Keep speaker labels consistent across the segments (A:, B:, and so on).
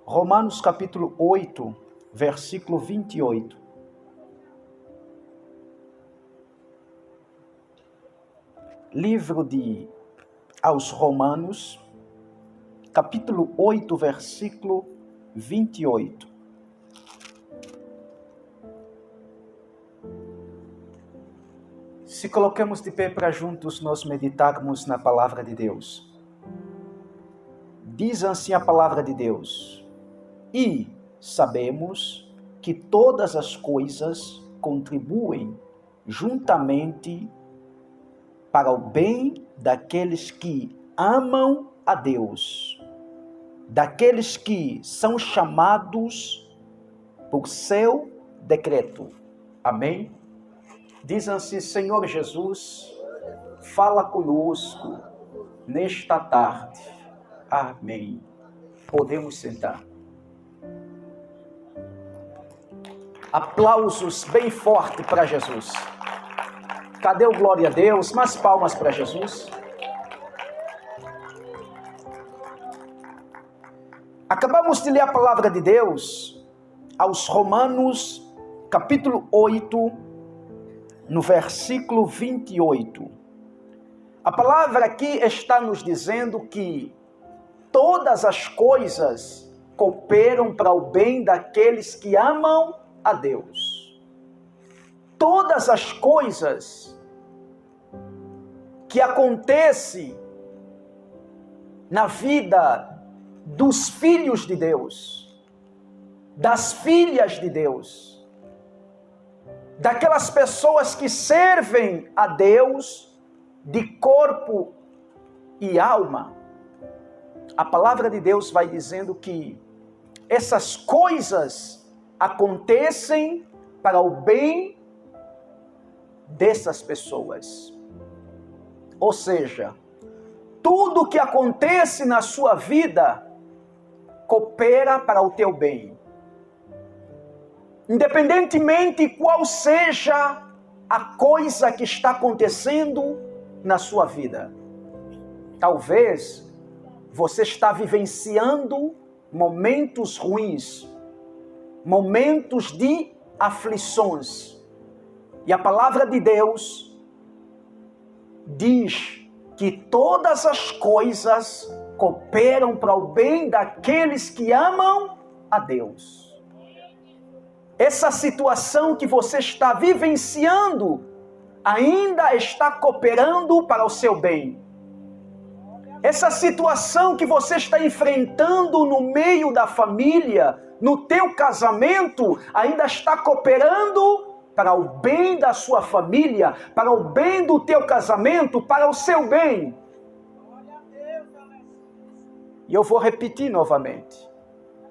A: Romanos capítulo 8, versículo 28. Livro aos Romanos, capítulo 8, versículo 28. Se colocamos de pé para juntos nós meditarmos na palavra de Deus. Diz assim a palavra de Deus: e sabemos que todas as coisas contribuem juntamente para o bem daqueles que amam a Deus, daqueles que são chamados por seu decreto. Amém? Diz assim: Senhor Jesus, fala conosco nesta tarde. Amém. Podemos sentar. Aplausos bem forte para Jesus. Cadê o glória a Deus? Mais palmas para Jesus. Acabamos de ler a palavra de Deus aos Romanos, capítulo 8, no versículo 28. A palavra aqui está nos dizendo que todas as coisas cooperam para o bem daqueles que amam a Deus. Todas as coisas que acontecem na vida dos filhos de Deus, das filhas de Deus, daquelas pessoas que servem a Deus de corpo e alma, a palavra de Deus vai dizendo que essas coisas acontecem para o bem dessas pessoas. Ou seja, tudo que acontece na sua vida coopera para o teu bem. Independentemente qual seja a coisa que está acontecendo na sua vida. Talvez você está vivenciando momentos ruins, momentos de aflições. E a palavra de Deus diz que todas as coisas cooperam para o bem daqueles que amam a Deus. Essa situação que você está vivenciando ainda está cooperando para o seu bem. Essa situação que você está enfrentando no meio da família, no teu casamento, ainda está cooperando para o bem da sua família, para o bem do teu casamento, para o seu bem. E eu vou repetir novamente.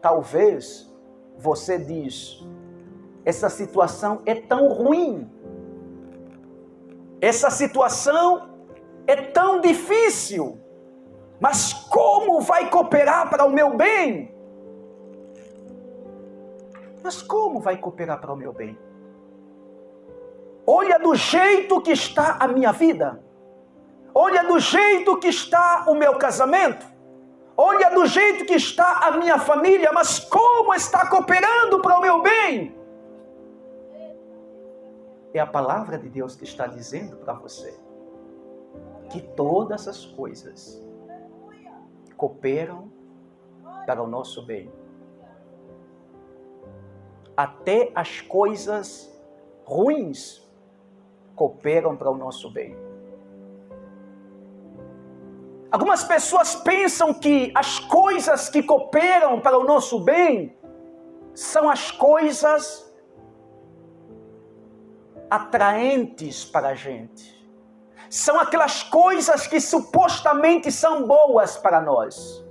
A: Talvez você diz: essa situação é tão ruim, essa situação é tão difícil, mas como vai cooperar para o meu bem? Mas como vai cooperar para o meu bem? Olha do jeito que está a minha vida. Olha do jeito que está o meu casamento. Olha do jeito que está a minha família. Mas como está cooperando para o meu bem? É a palavra de Deus que está dizendo para você que todas as coisas cooperam para o nosso bem. Até as coisas ruins cooperam para o nosso bem. Algumas pessoas pensam que as coisas que cooperam para o nosso bem são as coisas atraentes para a gente. São aquelas coisas que supostamente são boas para nós.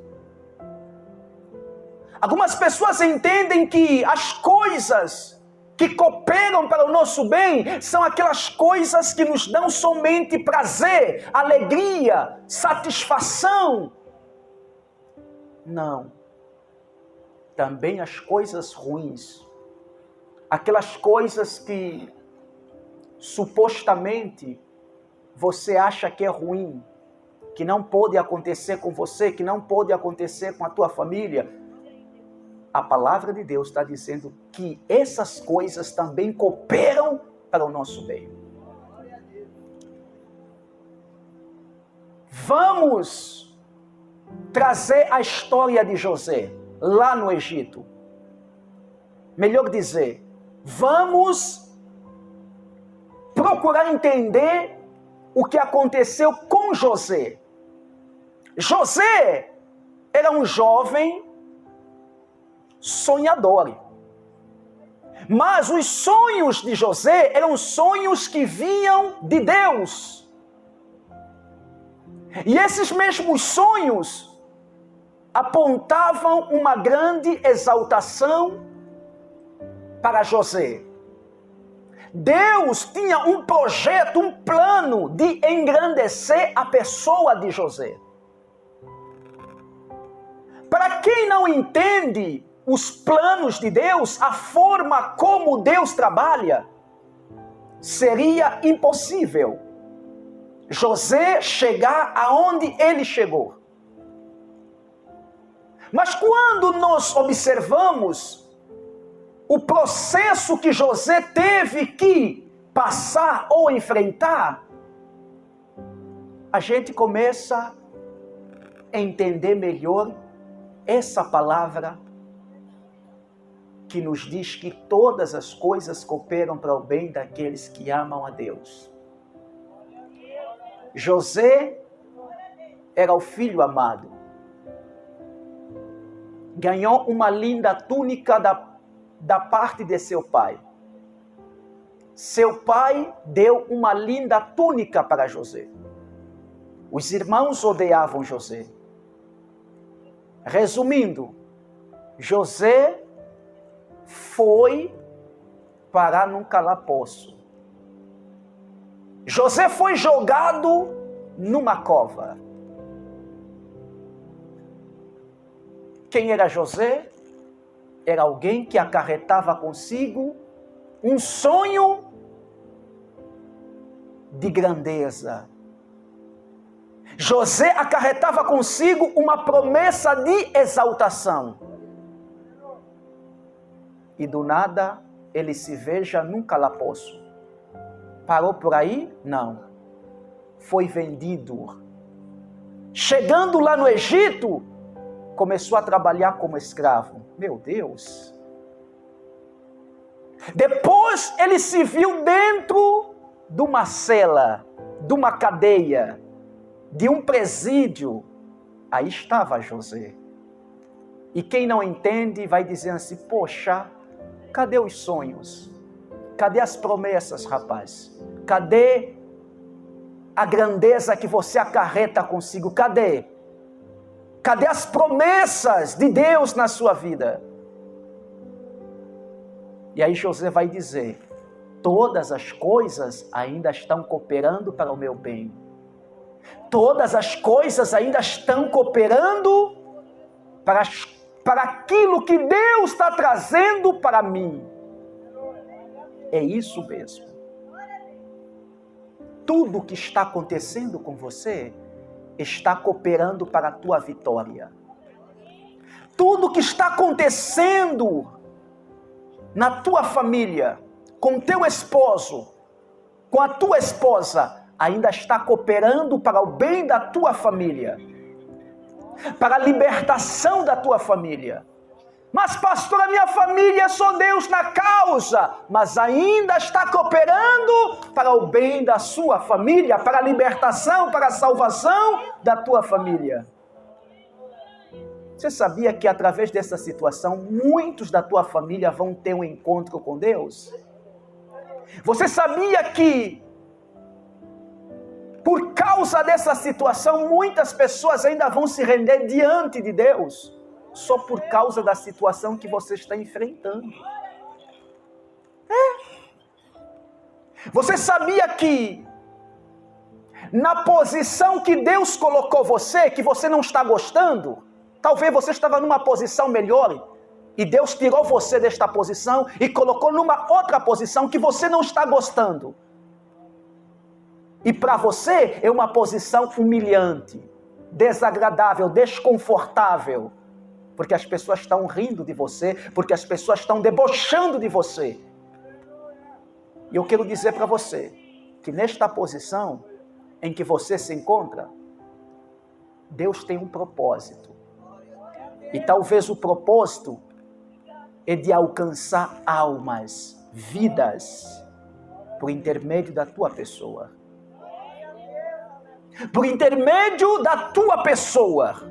A: Algumas pessoas entendem que as coisas que cooperam para o nosso bem são aquelas coisas que nos dão somente prazer, alegria, satisfação. Não. Também as coisas ruins, aquelas coisas que supostamente você acha que é ruim, que não pode acontecer com você, que não pode acontecer com a tua família, a palavra de Deus está dizendo que essas coisas também cooperam para o nosso bem. Vamos trazer a história de José lá no Egito. Melhor dizer, vamos procurar entender o que aconteceu com José. José era um jovem sonhador. Mas os sonhos de José eram sonhos que vinham de Deus. E esses mesmos sonhos apontavam uma grande exaltação para José. Deus tinha um projeto, um plano de engrandecer a pessoa de José. Para quem não entende os planos de Deus, a forma como Deus trabalha, seria impossível José chegar aonde ele chegou. Mas quando nós observamos o processo que José teve que passar ou enfrentar, a gente começa a entender melhor essa palavra que nos diz que todas as coisas cooperam para o bem daqueles que amam a Deus. José era o filho amado. Ganhou uma linda túnica da parte de seu pai. Seu pai deu uma linda túnica para José. Os irmãos odiavam José. Resumindo, José foi parar num calabouço. José foi jogado numa cova. Quem era José? Era alguém que acarretava consigo um sonho de grandeza. José acarretava consigo uma promessa de exaltação. E do nada ele se veja num calabouço. Parou por aí? Não. Foi vendido. Chegando lá no Egito, começou a trabalhar como escravo. Meu Deus! Depois ele se viu dentro de uma cela, de uma cadeia, de um presídio. Aí estava José. E quem não entende vai dizendo assim, poxa, cadê os sonhos? Cadê as promessas, rapaz? Cadê a grandeza que você acarreta consigo? Cadê? Cadê as promessas de Deus na sua vida? E aí José vai dizer, todas as coisas ainda estão cooperando para o meu bem. Todas as coisas ainda estão cooperando para aquilo que Deus está trazendo para mim. É isso mesmo. Tudo que está acontecendo com você está cooperando para a tua vitória. Tudo que está acontecendo na tua família, com teu esposo, com a tua esposa, ainda está cooperando para o bem da tua família, para a libertação da tua família. Mas pastor, a minha família é só Deus na causa, mas ainda está cooperando para o bem da sua família, para a libertação, para a salvação da tua família. Você sabia que através dessa situação, muitos da tua família vão ter um encontro com Deus? Você sabia que por causa dessa situação, muitas pessoas ainda vão se render diante de Deus? Só por causa da situação que você está enfrentando. Você sabia que na posição que Deus colocou você, que você não está gostando, talvez você estava numa posição melhor, e Deus tirou você desta posição e colocou numa outra posição que você não está gostando. E para você é uma posição humilhante, desagradável, desconfortável. porque as pessoas estão rindo de você, porque as pessoas estão debochando de você. E eu quero dizer para você que nesta posição em que você se encontra, Deus tem um propósito. E talvez o propósito é de alcançar almas, vidas, por intermédio da tua pessoa. Por intermédio da tua pessoa.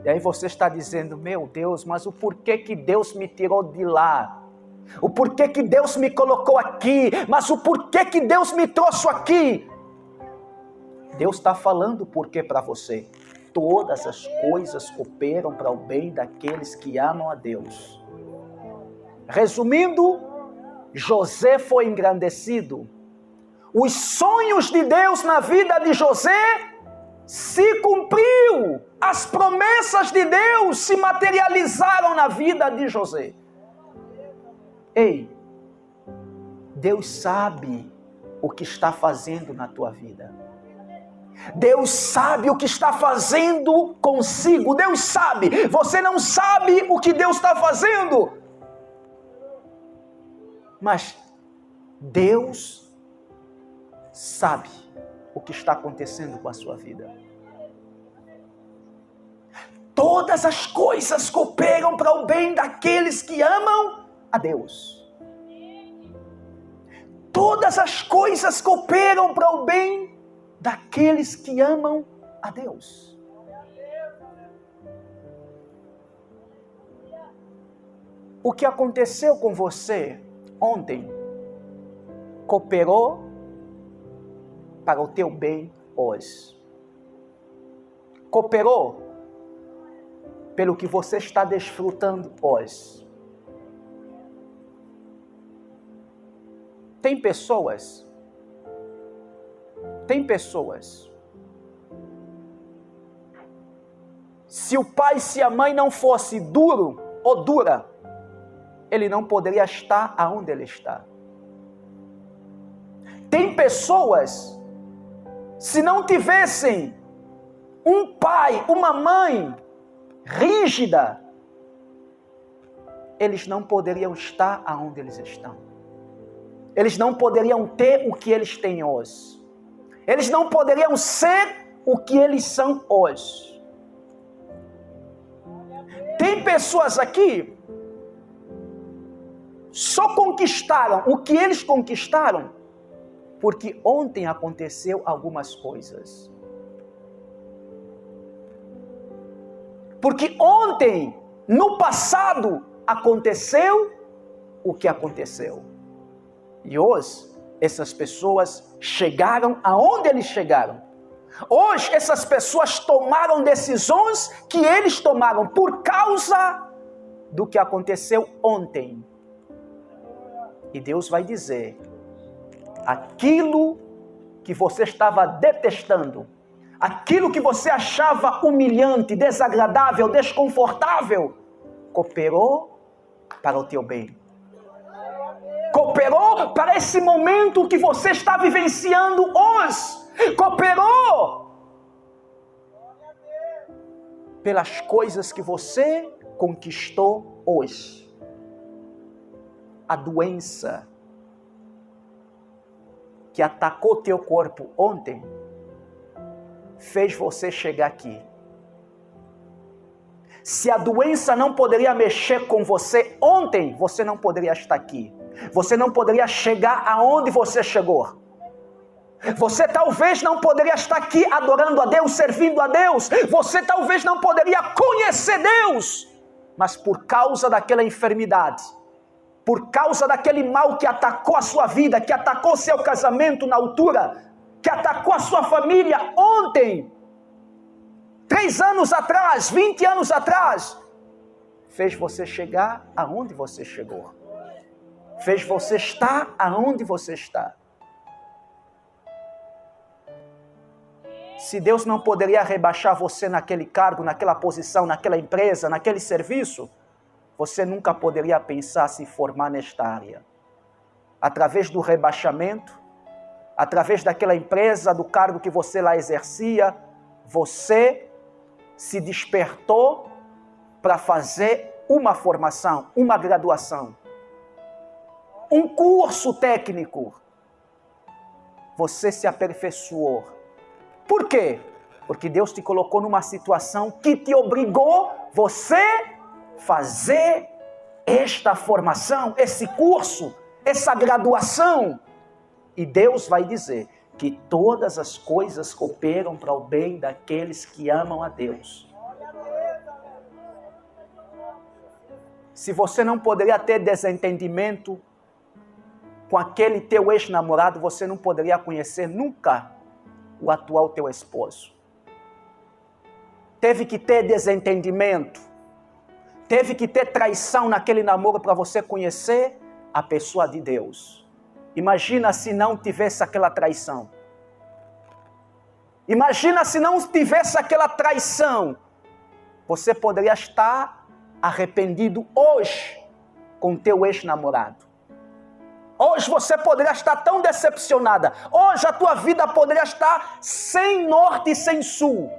A: E aí você está dizendo, meu Deus, mas o porquê que Deus me tirou de lá? O porquê que Deus me colocou aqui? Mas o porquê que Deus me trouxe aqui? Deus está falando o porquê para você. Todas as coisas cooperam para o bem daqueles que amam a Deus. Resumindo, José foi engrandecido. Os sonhos de Deus na vida de José se cumpriu. As promessas de Deus se materializaram na vida de José. Ei, Deus sabe o que está fazendo na tua vida. Deus sabe o que está fazendo consigo. Deus sabe. Você não sabe o que Deus está fazendo. Mas Deus sabe o que está acontecendo com a sua vida. Todas as coisas cooperam para o bem daqueles que amam a Deus. Todas as coisas cooperam para o bem daqueles que amam a Deus. O que aconteceu com você ontem cooperou para o teu bem hoje. Cooperou pelo que você está desfrutando hoje. Tem pessoas, se o pai, se a mãe não fosse duro ou dura, ele não poderia estar aonde ele está. Tem pessoas, se não tivessem um pai, uma mãe rígida, eles não poderiam estar aonde eles estão. Eles não poderiam ter o que eles têm hoje. Eles não poderiam ser o que eles são hoje. Tem pessoas aqui só conquistaram o que eles conquistaram porque ontem aconteceu algumas coisas. Porque ontem, no passado, aconteceu o que aconteceu. E hoje, essas pessoas chegaram aonde eles chegaram. Hoje, essas pessoas tomaram decisões que eles tomaram por causa do que aconteceu ontem. E Deus vai dizer, aquilo que você estava detestando, aquilo que você achava humilhante, desagradável, desconfortável, cooperou para o teu bem. Cooperou para esse momento que você está vivenciando hoje. Cooperou pelas coisas que você conquistou hoje. A doença que atacou teu corpo ontem fez você chegar aqui. Se a doença não poderia mexer com você ontem, você não poderia estar aqui. Você não poderia chegar aonde você chegou. Você talvez não poderia estar aqui adorando a Deus, servindo a Deus. Você talvez não poderia conhecer Deus. Mas por causa daquela enfermidade, por causa daquele mal que atacou a sua vida, que atacou seu casamento na altura, que atacou a sua família ontem, 3 anos atrás, 20 anos atrás, fez você chegar aonde você chegou. Fez você estar aonde você está. Se Deus não poderia rebaixar você naquele cargo, naquela posição, naquela empresa, naquele serviço, você nunca poderia pensar se formar nesta área. Através do rebaixamento, através daquela empresa, do cargo que você lá exercia, você se despertou para fazer uma formação, uma graduação, um curso técnico, você se aperfeiçoou. Por quê? Porque Deus te colocou numa situação que te obrigou você fazer esta formação, esse curso, essa graduação. E Deus vai dizer que todas as coisas cooperam para o bem daqueles que amam a Deus. Se você não poderia ter desentendimento com aquele teu ex-namorado, você não poderia conhecer nunca o atual teu esposo. Teve que ter desentendimento, teve que ter traição naquele namoro para você conhecer a pessoa de Deus. Imagina se não tivesse aquela traição. Imagina se não tivesse aquela traição. Você poderia estar arrependido hoje com teu ex-namorado. Hoje você poderia estar tão decepcionada. Hoje a tua vida poderia estar sem norte e sem sul.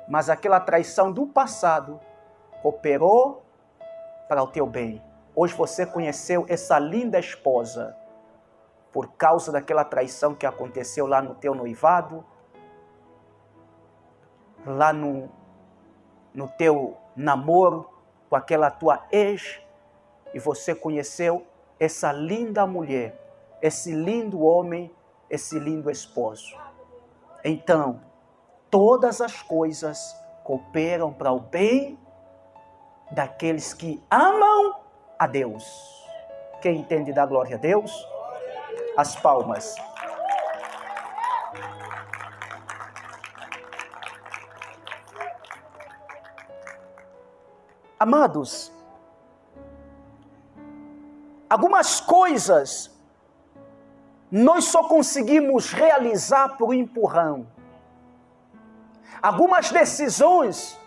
A: Mas aquela traição do passado cooperou para o teu bem. Hoje você conheceu essa linda esposa por causa daquela traição que aconteceu lá no teu noivado, lá no teu namoro com aquela tua ex, e você conheceu essa linda mulher, esse lindo homem, esse lindo esposo. Então, todas as coisas cooperam para o bem daqueles que amam a Deus. Quem entende dá glória a Deus? As palmas. Amados, algumas coisas nós só conseguimos realizar por empurrão. Algumas decisões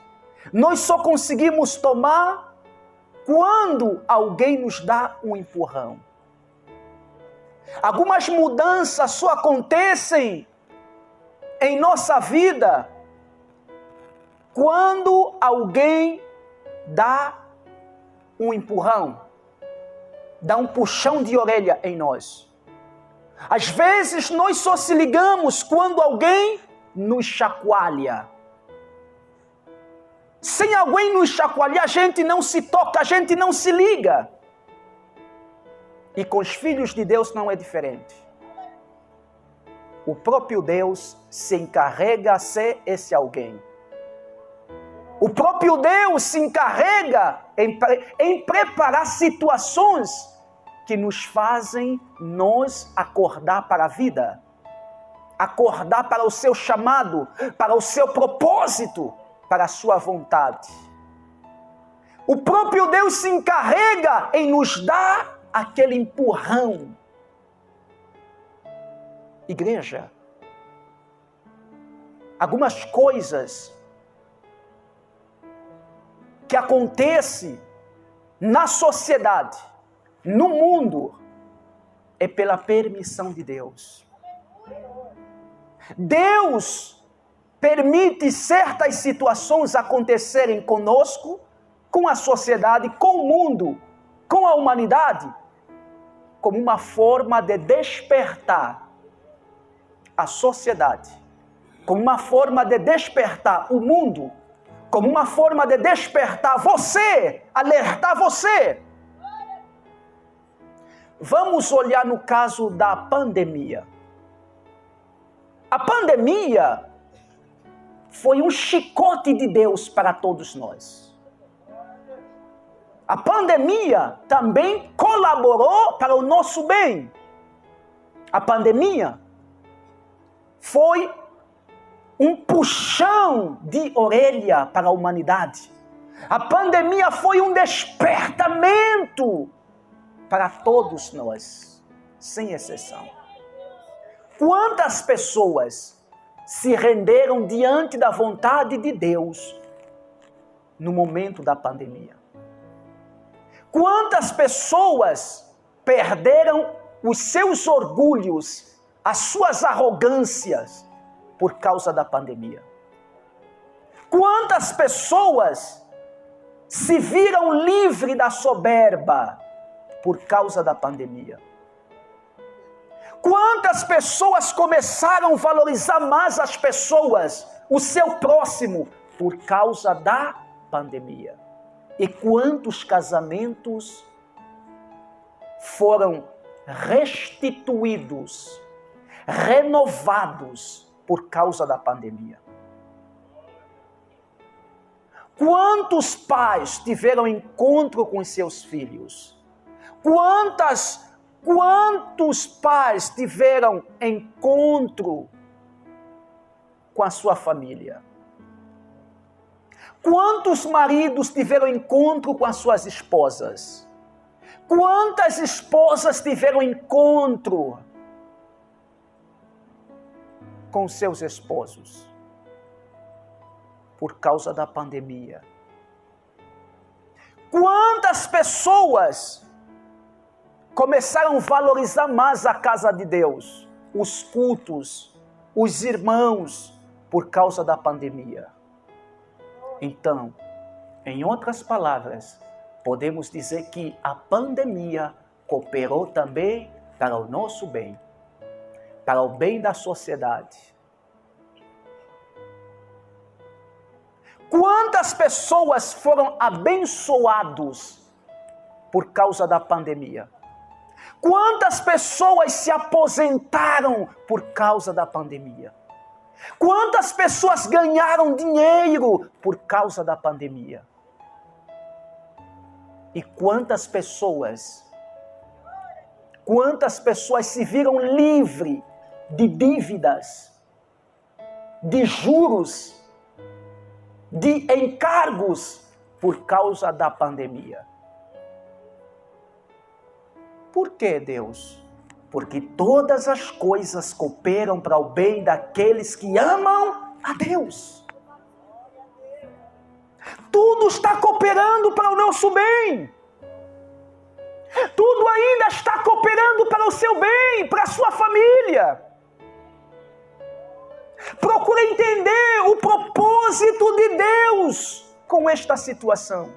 A: nós só conseguimos tomar quando alguém nos dá um empurrão. Algumas mudanças só acontecem em nossa vida quando alguém dá um empurrão, dá um puxão de orelha em nós. Às vezes nós só se ligamos quando alguém nos chacoalha. Sem alguém nos chacoalhar, a gente não se toca, a gente não se liga. E com os filhos de Deus não é diferente. O próprio Deus se encarrega a ser esse alguém. O próprio Deus se encarrega em preparar situações que nos fazem nós acordar para a vida. Acordar para o seu chamado, para o seu propósito, para a sua vontade. O próprio Deus se encarrega em nos dar aquele empurrão. Igreja, algumas coisas que acontecem na sociedade, no mundo, é pela permissão de Deus. Deus permite certas situações acontecerem conosco, com a sociedade, com o mundo, com a humanidade, como uma forma de despertar a sociedade, como uma forma de despertar o mundo, como uma forma de despertar você, alertar você. Vamos olhar no caso da pandemia. A pandemia foi um chicote de Deus para todos nós. A pandemia também colaborou para o nosso bem. A pandemia foi um puxão de orelha para a humanidade. A pandemia foi um despertamento para todos nós, sem exceção. Quantas pessoas se renderam diante da vontade de Deus no momento da pandemia? Quantas pessoas perderam os seus orgulhos, as suas arrogâncias por causa da pandemia? Quantas pessoas se viram livres da soberba por causa da pandemia? Quantas pessoas começaram a valorizar mais as pessoas, o seu próximo, por causa da pandemia? E quantos casamentos foram restituídos, renovados por causa da pandemia? Quantos pais tiveram encontro com seus filhos? Quantos pais tiveram encontro com a sua família? Quantos maridos tiveram encontro com as suas esposas? Quantas esposas tiveram encontro com seus esposos? Por causa da pandemia. Quantas pessoas começaram a valorizar mais a casa de Deus, os cultos, os irmãos, por causa da pandemia? Então, em outras palavras, podemos dizer que a pandemia cooperou também para o nosso bem, para o bem da sociedade. Quantas pessoas foram abençoadas por causa da pandemia? Quantas pessoas se aposentaram por causa da pandemia? Quantas pessoas ganharam dinheiro por causa da pandemia? E quantas pessoas se viram livres de dívidas, de juros, de encargos por causa da pandemia? Por que, Deus? Porque todas as coisas cooperam para o bem daqueles que amam a Deus. Tudo está cooperando para o nosso bem. Tudo ainda está cooperando para o seu bem, para a sua família. Procure entender o propósito de Deus com esta situação.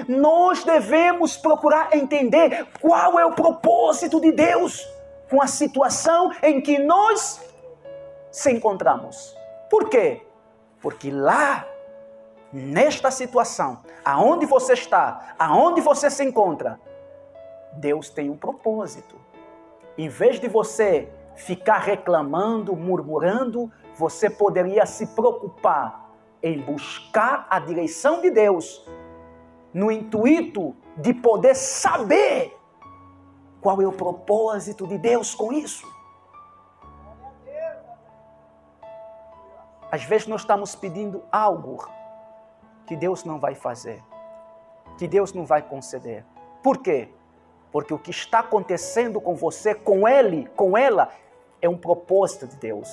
A: Nós devemos procurar entender qual é o propósito de Deus com a situação em que nós se encontramos. Por quê? Porque lá, nesta situação, aonde você está, aonde você se encontra, Deus tem um propósito. Em vez de você ficar reclamando, murmurando, você poderia se preocupar em buscar a direção de Deus, no intuito de poder saber qual é o propósito de Deus com isso. Às vezes nós estamos pedindo algo que Deus não vai fazer, que Deus não vai conceder. Por quê? Porque o que está acontecendo com você, com ele, com ela, é um propósito de Deus.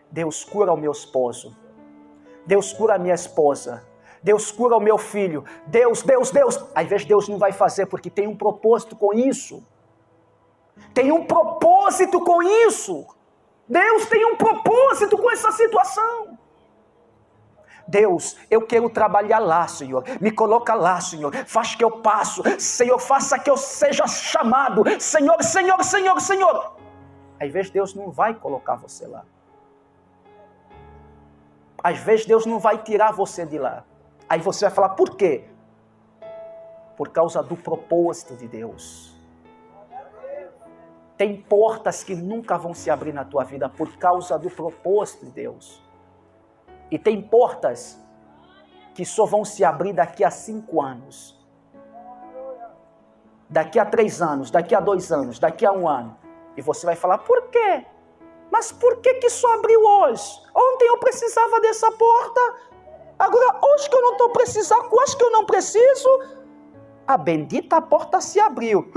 A: Deus cura o meu esposo. Deus cura a minha esposa. Deus cura o meu filho. Deus. Às vezes Deus não vai fazer porque tem um propósito com isso. Tem um propósito com isso. Deus tem um propósito com essa situação. Deus, eu quero trabalhar lá, Senhor. Me coloca lá, Senhor. Faz que eu passo. Senhor, faça que eu seja chamado. Senhor. Às vezes Deus não vai colocar você lá. Às vezes Deus não vai tirar você de lá. Aí você vai falar, por quê? Por causa do propósito de Deus. Tem portas que nunca vão se abrir na tua vida por causa do propósito de Deus. E tem portas que só vão se abrir daqui a 5 anos. Daqui a 3 anos, daqui a 2 anos, daqui a 1 ano. E você vai falar, por quê? Mas por que só abriu hoje? Ontem eu precisava dessa porta. Agora, hoje que eu não estou precisando, hoje que eu não preciso, a bendita porta se abriu.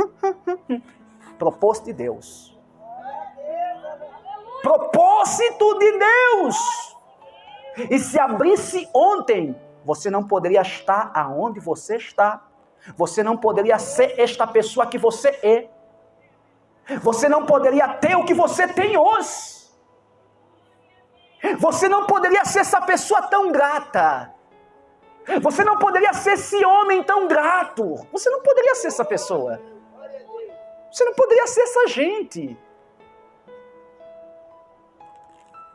A: Propósito de Deus. Propósito de Deus. E se abrisse ontem, você não poderia estar aonde você está. Você não poderia ser esta pessoa que você é. Você não poderia ter o que você tem hoje. Você não poderia ser essa pessoa tão grata. Você não poderia ser esse homem tão grato. Você não poderia ser essa pessoa. Você não poderia ser essa gente.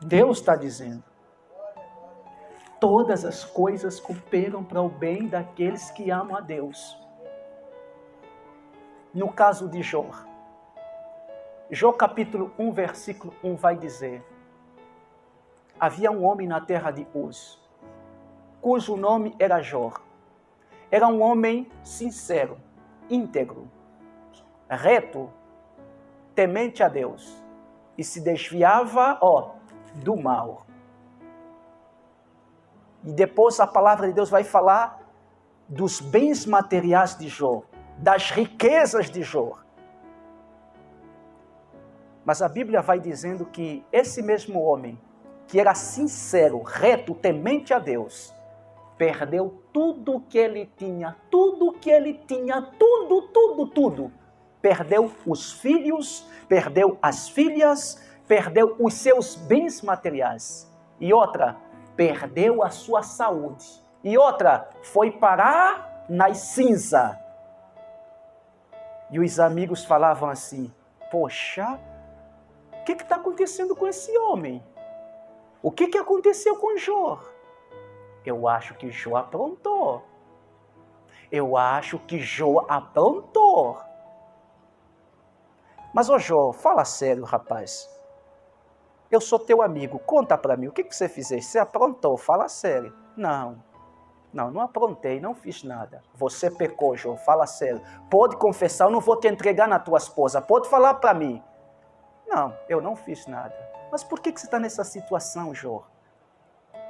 A: Deus está dizendo: todas as coisas cooperam para o bem daqueles que amam a Deus. No caso de Jó, Jó capítulo 1, versículo 1 vai dizer: havia um homem na terra de Uz, cujo nome era Jó. Era um homem sincero, íntegro, reto, temente a Deus, e se desviava, do mal. E depois a palavra de Deus vai falar dos bens materiais de Jó, das riquezas de Jó. Mas a Bíblia vai dizendo que esse mesmo homem, que era sincero, reto, temente a Deus, perdeu tudo que ele tinha, tudo. Perdeu os filhos, perdeu as filhas, perdeu os seus bens materiais. E outra, perdeu a sua saúde. E outra, foi parar nas cinzas. E os amigos falavam assim: poxa, o que está acontecendo com esse homem? O que aconteceu com Jó? Eu acho que Jó aprontou. Mas, Jó, fala sério, rapaz. Eu sou teu amigo, conta para mim, o que você fizeste? Você aprontou, fala sério. Não aprontei, não fiz nada. Você pecou, Jó, fala sério. Pode confessar, eu não vou te entregar na tua esposa, pode falar para mim. Não, eu não fiz nada. Mas por que você está nessa situação, Jó?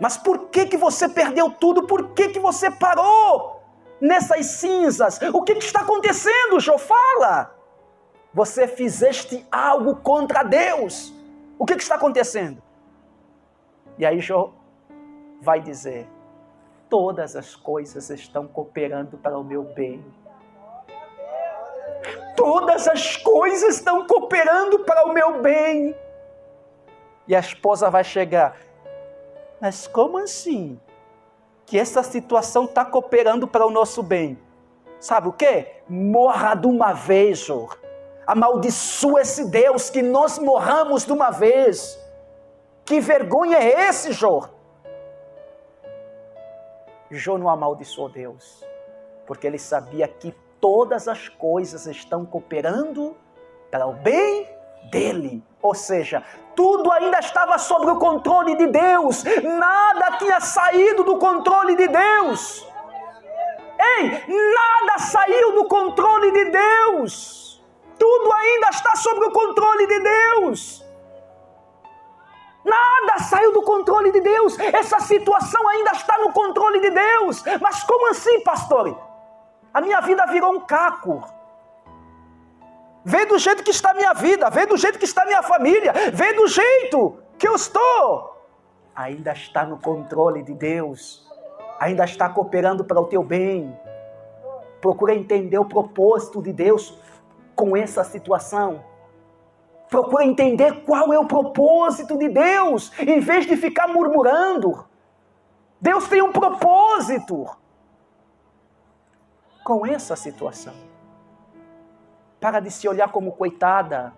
A: Mas por que você perdeu tudo? Por que você parou nessas cinzas? O que está acontecendo, Jó? Fala! Você fizeste algo contra Deus. O que está acontecendo? E aí Jó vai dizer: todas as coisas estão cooperando para o meu bem. Todas as coisas estão cooperando para o meu bem. E a esposa vai chegar: mas como assim? Que essa situação está cooperando para o nosso bem? Sabe o quê? Morra de uma vez, Jó. Amaldiçoa esse Deus, que nós morramos de uma vez. Que vergonha é esse, Jó? Jó não amaldiçoou Deus, porque ele sabia que todas as coisas estão cooperando para o bem dele. Ou seja, tudo ainda estava sob o controle de Deus. Nada tinha saído do controle de Deus. Ei, nada saiu do controle de Deus. Tudo ainda está sob o controle de Deus. Nada saiu do controle de Deus. Essa situação ainda está no controle de Deus. Mas como assim, pastor? A minha vida virou um caco. Vê do jeito que está a minha vida, vê do jeito que está a minha família, vê do jeito que eu estou. Ainda está no controle de Deus. Ainda está cooperando para o teu bem. Procura entender o propósito de Deus com essa situação. Procura entender qual é o propósito de Deus, em vez de ficar murmurando. Deus tem um propósito com essa situação. Para de se olhar como coitada.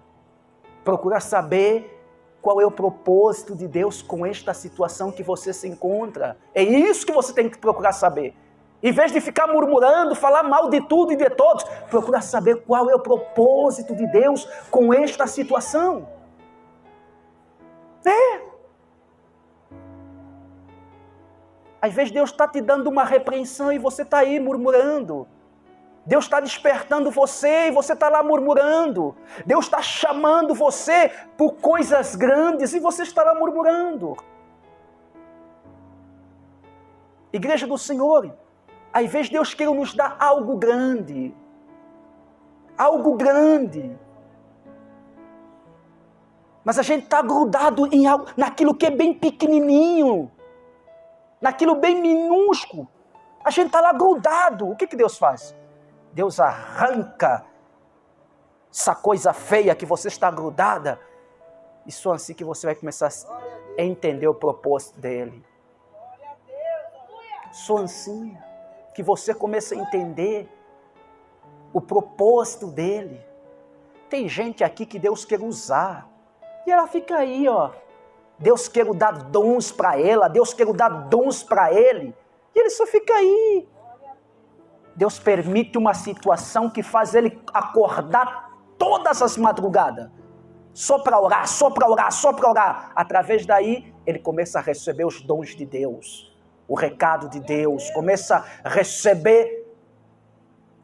A: Procura saber qual é o propósito de Deus com esta situação que você se encontra. É isso que você tem que procurar saber. Em vez de ficar murmurando, falar mal de tudo e de todos, procura saber qual é o propósito de Deus com esta situação. Às vezes Deus está te dando uma repreensão e você está aí murmurando. Deus está despertando você e você está lá murmurando. Deus está chamando você por coisas grandes e você está lá murmurando. Igreja do Senhor, às vezes Deus quer nos dar algo grande. Algo grande. Mas a gente está grudado em algo, naquilo que é bem pequenininho. Naquilo bem minúsculo. A gente está lá grudado. O que Deus faz? Deus arranca essa coisa feia que você está grudada. E só assim que você vai começar a entender o propósito dele. sou assim, que você comece a entender o propósito dele. Tem gente aqui que Deus quer usar, e ela fica aí, ó. Deus quer dar dons para ela, Deus quer dar dons para ele, e ele só fica aí. Deus permite uma situação que faz ele acordar todas as madrugadas, só para orar, só para orar, só para orar. Através daí, ele começa a receber os dons de Deus, o recado de Deus, começa a receber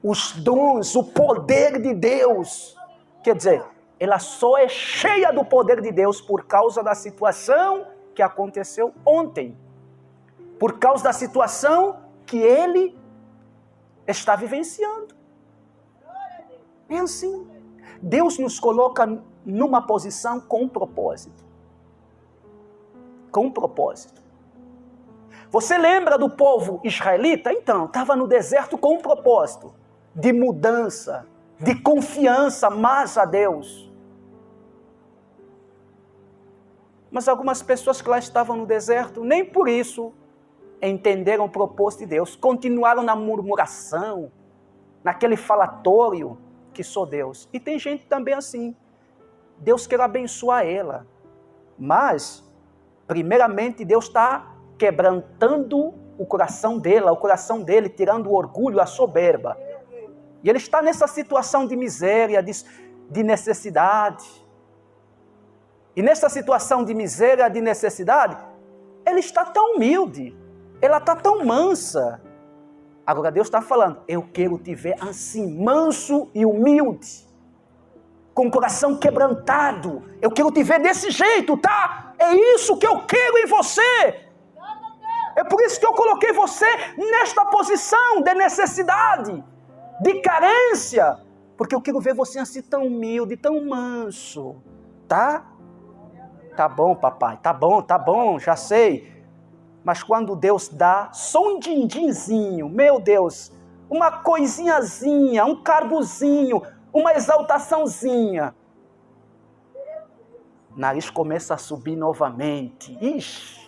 A: os dons, o poder de Deus. Quer dizer, ela só é cheia do poder de Deus por causa da situação que aconteceu ontem, por causa da situação que ele está vivenciando. É assim. Deus nos coloca numa posição com um propósito. Com um propósito. Você lembra do povo israelita? Então, estava no deserto com um propósito de mudança, de confiança mais a Deus. Mas algumas pessoas que lá estavam no deserto, nem por isso entenderam o propósito de Deus, continuaram na murmuração, naquele falatório que sou Deus. E tem gente também assim, Deus quer abençoar ela, mas primeiramente Deus está quebrantando o coração dela, o coração dele, tirando o orgulho, a soberba. E ele está nessa situação de miséria, de necessidade. E nessa situação de miséria, de necessidade, ele está tão humilde, ela está tão mansa. Agora Deus está falando, eu quero te ver assim, manso e humilde, com o coração quebrantado. Eu quero te ver desse jeito, tá? É isso que eu quero em você. É por isso que eu coloquei você nesta posição de necessidade, de carência, porque eu quero ver você assim tão humilde, tão manso, tá? Tá bom, papai, tá bom, já sei. Mas quando Deus dá só um din-dinzinho, meu Deus, uma coisinhazinha, um cargozinho, uma exaltaçãozinha, o nariz começa a subir novamente. Ixi,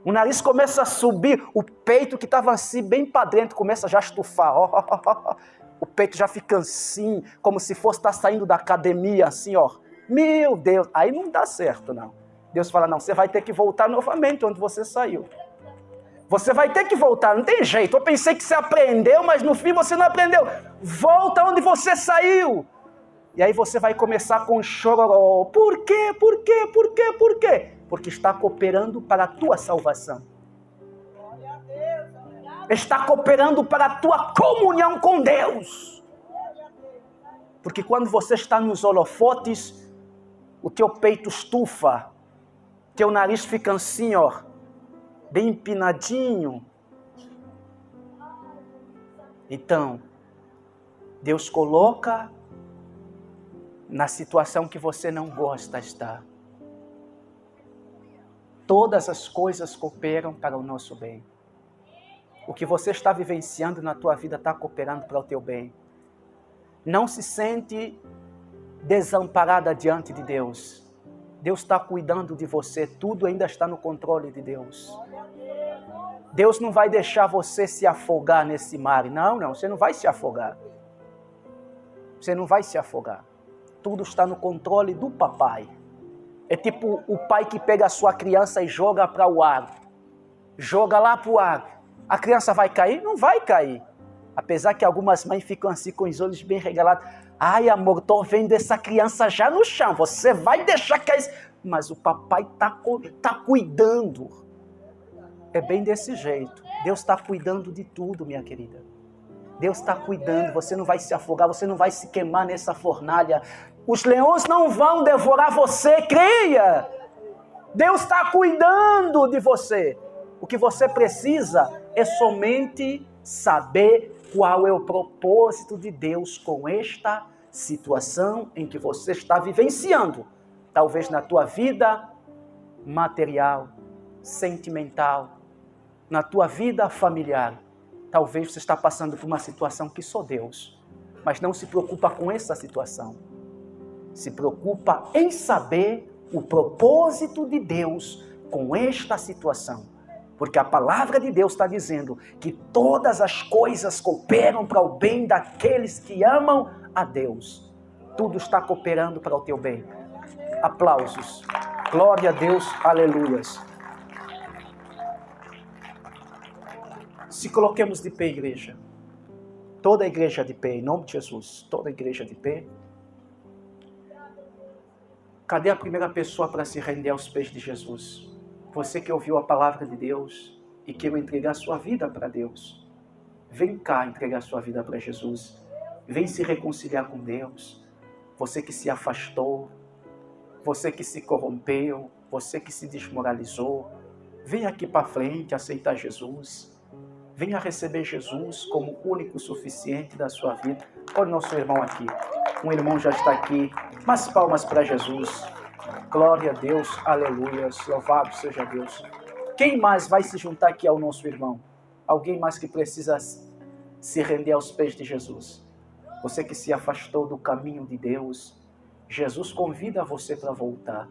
A: o nariz começa a subir, o peito que estava assim, bem para dentro, começa já a estufar. O peito já fica assim, como se fosse estar saindo da academia, assim, ó. Meu Deus, aí não dá certo, não. Deus fala, não, você vai ter que voltar novamente onde você saiu. Você vai ter que voltar, não tem jeito. Eu pensei que você aprendeu, mas no fim você não aprendeu. Volta onde você saiu. E aí você vai começar com chororó. Por quê? Por quê? Por quê? Por quê? Porque está cooperando para a tua salvação. Está cooperando para a tua comunhão com Deus. Porque quando você está nos holofotes, o teu peito estufa, teu nariz fica assim, ó, bem empinadinho. Então, Deus coloca na situação que você não gosta de estar. Todas as coisas cooperam para o nosso bem. O que você está vivenciando na tua vida está cooperando para o teu bem. Não se sente desamparada diante de Deus. Deus está cuidando de você, tudo ainda está no controle de Deus. Deus não vai deixar você se afogar nesse mar. Não, você não vai se afogar. Você não vai se afogar. Tudo está no controle do papai. É tipo o pai que pega a sua criança e joga para o ar. Joga lá para o ar. A criança vai cair? Não vai cair. Apesar que algumas mães ficam assim com os olhos bem regalados. Ai, amor, estou vendo essa criança já no chão. Você vai deixar cair. Mas o papai está cuidando. É bem desse jeito. Deus está cuidando de tudo, minha querida. Deus está cuidando. Você não vai se afogar, você não vai se queimar nessa fornalha. Os leões não vão devorar você, creia. Deus está cuidando de você. O que você precisa é somente saber qual é o propósito de Deus com esta situação em que você está vivenciando. Talvez na tua vida material, sentimental, na tua vida familiar. Talvez você está passando por uma situação que só Deus. Mas não se preocupa com essa situação. Se preocupa em saber o propósito de Deus com esta situação. Porque a palavra de Deus está dizendo que todas as coisas cooperam para o bem daqueles que amam a Deus. Tudo está cooperando para o teu bem. Aplausos. Glória a Deus. Aleluias. Se coloquemos de pé, igreja. Toda a igreja de pé, em nome de Jesus. Toda a igreja de pé. Cadê a primeira pessoa para se render aos pés de Jesus? Você que ouviu a palavra de Deus e quer entregar sua vida para Deus. Vem cá entregar sua vida para Jesus. Vem se reconciliar com Deus. Você que se afastou. Você que se corrompeu. Você que se desmoralizou. Vem aqui para frente aceitar Jesus. Venha receber Jesus como único e suficiente da sua vida. Olha o nosso irmão aqui. Um irmão já está aqui. Mais palmas para Jesus. Glória a Deus. Aleluia. Louvado seja Deus. Quem mais vai se juntar aqui ao nosso irmão? Alguém mais que precisa se render aos pés de Jesus? Você que se afastou do caminho de Deus, Jesus convida você para voltar.